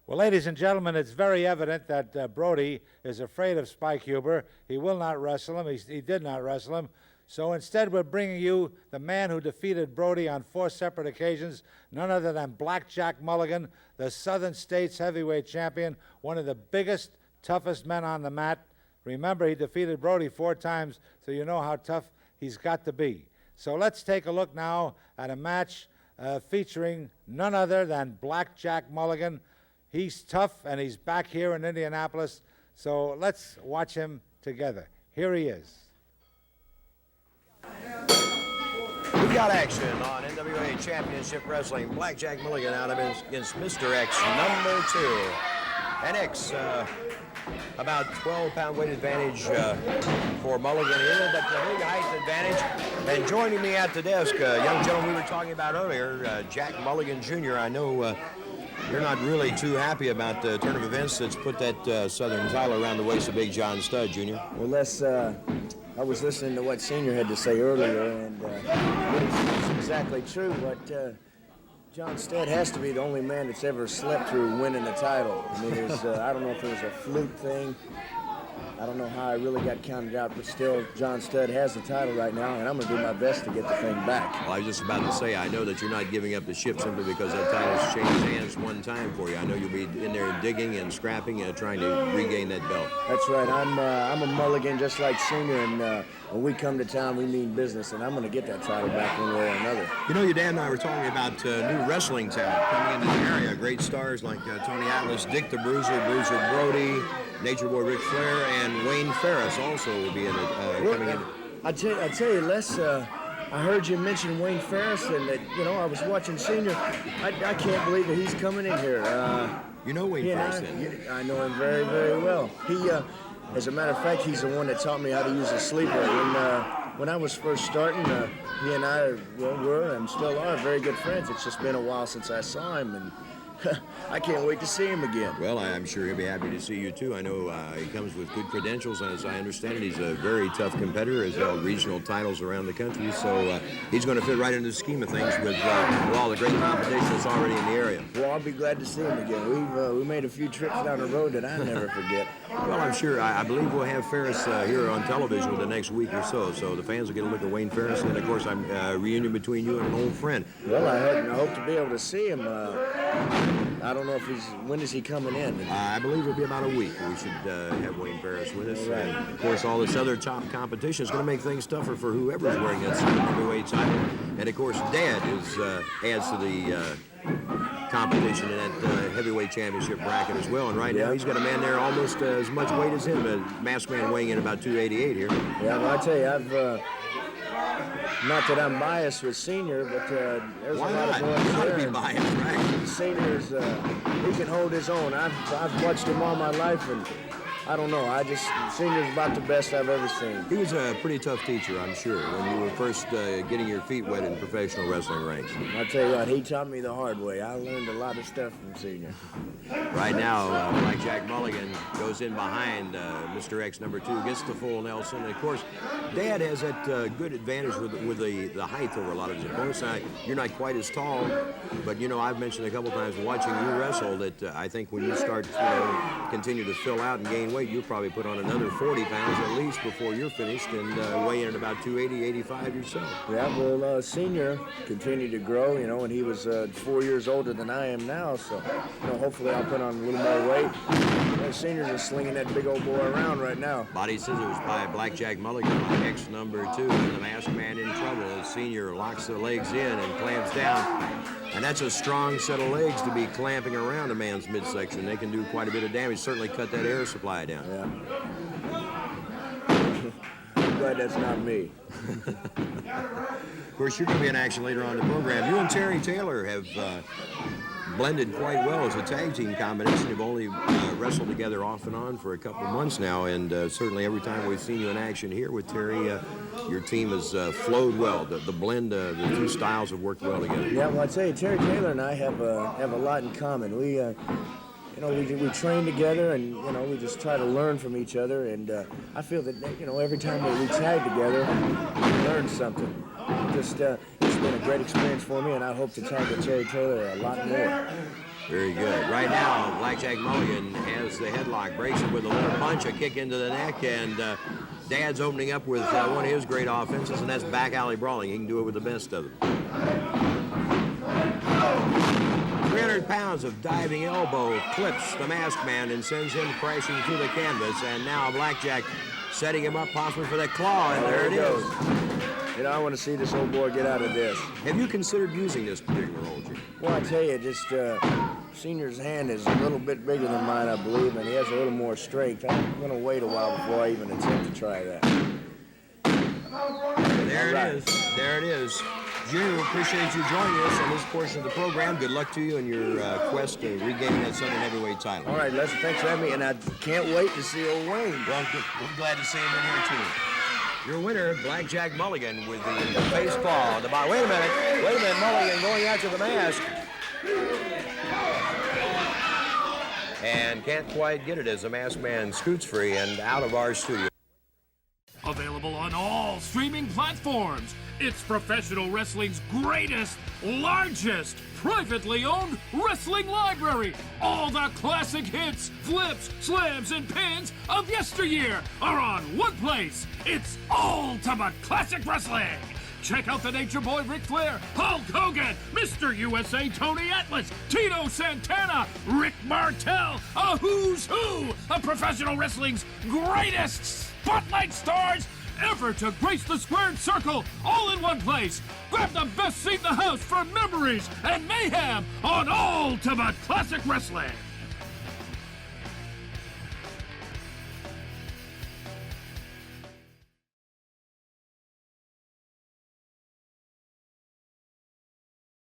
Well, ladies and gentlemen, it's very evident that Brody is afraid of Spike Huber. He will not wrestle him. He did not wrestle him. So instead, we're bringing you the man who defeated Brody on 4 separate occasions, none other than Blackjack Mulligan, the Southern States heavyweight champion, one of the biggest, toughest men on the mat. Remember, he defeated Brody 4 times, so you know how tough he's got to be. So let's take a look now at a match featuring none other than Blackjack Mulligan. He's tough, and he's back here in Indianapolis, so let's watch him together. Here he is. We got action on NWA Championship Wrestling. Blackjack Mulligan out against Mr. X, number 2. And X, about 12-pound weight advantage for Mulligan here, but the big height advantage. And joining me at the desk, young gentleman we were talking about earlier, Jack Mulligan Jr. I know you're not really too happy about the turn of events that's put that Southern title around the waist of Big John Studd, Jr. Well, I was listening to what Senior had to say earlier, and it's exactly true. But John Studd has to be the only man that's ever slept through winning the title. I mean, I don't know if it was a fluke thing. I don't know how I really got counted out, but still, John Studd has the title right now, and I'm going to do my best to get the thing back. Well, I was just about to say, I know that you're not giving up the ship simply because that title's changed hands one time for you. I know you'll be in there digging and scrapping and trying to regain that belt. That's right. I'm a Mulligan just like Senior, and when we come to town, we mean business, and I'm going to get that title back one way or another. You know, your dad and I were talking about new wrestling talent coming into the area. Great stars like Tony Atlas, Dick the Bruiser, Bruiser Brody, Nature Boy Ric Flair, and Wayne Ferris also will be in it, coming in. I tell you, Les, I heard you mention Wayne Ferris, and that, you know, I was watching Senior. I can't believe that he's coming in here. You know Wayne Ferris, then? I know him very, very well. He, as a matter of fact, he's the one that taught me how to use a sleeper. When I was first starting, he and I were and still are very good friends. It's just been a while since I saw him, and I can't wait to see him again. Well, I'm sure he'll be happy to see you, too. I know he comes with good credentials, and as I understand it, he's a very tough competitor, has held regional titles around the country, so he's going to fit right into the scheme of things with all the great competition that's already in the area. Well, I'll be glad to see him again. We made a few trips down the road that I never forget. Well, I'm sure. I believe we'll have Ferris here on television within the next week or so the fans will get a look at Wayne Ferris, and, of course, I'm a reunion between you and an old friend. Well, I hope to be able to see him. I don't know if when is he coming in? I believe it'll be about a week. We should have Wayne Ferris with us. Right. And, of course, all this other top competition is going to make things tougher for whoever's wearing that heavyweight title. And, of course, Dad adds to the competition in that heavyweight championship bracket as well. And right now he's got a man there almost as much weight as him, a masked man weighing in about 288 here. Yeah, well, I tell you, I've... not that I'm biased with Senior, but there's Why a lot not? of boys You there. ought to be biased, right? Senior's, he can hold his own. I've watched him all my life, and I don't know. Senior's about the best I've ever seen. He was a pretty tough teacher, I'm sure, when you were first getting your feet wet in professional wrestling ranks. I'll tell you what, he taught me the hard way. I learned a lot of stuff from Senior. Right now, Blackjack Mulligan goes in behind Mr. X, number 2, gets the full Nelson. And, of course, Dad has that good advantage with the height over a lot of his opponents. You're not quite as tall, but, you know, I've mentioned a couple times watching you wrestle that I think when you start, continue to fill out and gain weight, you'll probably put on another 40 pounds at least before you're finished and weigh in at about 280, 85 yourself. Yeah, well, Senior continued to grow, you know, and he was 4 years older than I am now, so, you know, hopefully I'll put on a little more weight. Senior's just slinging that big old boy around right now. Body scissors by Blackjack Mulligan, X number 2, and the masked man in trouble as Senior locks the legs in and clamps down. And that's a strong set of legs to be clamping around a man's midsection. They can do quite a bit of damage, certainly cut that air supply down. Yeah. I'm glad that's not me. Of course, you're going to be in action later on in the program. You and Terry Taylor have blended quite well as a tag team combination. You've only wrestled together off and on for a couple months now, and certainly every time we've seen you in action here with Terry, your team has flowed well. The blend, the two styles have worked well together. Yeah, well, I tell you, Terry Taylor and I have a lot in common. We we train together, and we just try to learn from each other. And I feel that every time we tag together, we learn something. It's been a great experience for me, and I hope to tag with Terry Taylor a lot more. Very good. Right now, Blackjack Mulligan has the headlock, breaks it with a little punch, a kick into the neck, and Dad's opening up with one of his great offenses, and that's back alley brawling. He can do it with the best of them. 300 pounds of diving elbow clips the masked man and sends him crashing through the canvas, and now Blackjack setting him up possibly for that claw, and there it is. You know, I want to see this old boy get out of this. Have you considered using this particular hold, Jim? Well, I tell you, just Senior's hand is a little bit bigger than mine, I believe, and he has a little more strength. I'm going to wait a while before I even attempt to try that. There it is. There it is. Junior, appreciate you joining us on this portion of the program. Good luck to you in your quest to regain that Southern heavyweight title. All right, Lester, thanks for having me, and I can't wait to see old Wayne. Well, we're glad to see him in here, too. Your winner, Blackjack Mulligan, with the face claw on the bottom. Wait a minute, Mulligan going after the mask. And can't quite get it as the masked man scoots free and out of our studio. Available on all streaming platforms. It's professional wrestling's greatest, largest, privately owned wrestling library. All the classic hits, flips, slams, and pins of yesteryear are on one place. It's Ultimate Classic Wrestling. Check out the Nature Boy Ric Flair, Hulk Hogan, Mr. USA Tony Atlas, Tito Santana, Rick Martel, a who's who of professional wrestling's greatest spotlight stars ever to grace the squared circle, all in one place. Grab the best seat in the house for memories and mayhem on Ultimate Classic Wrestling.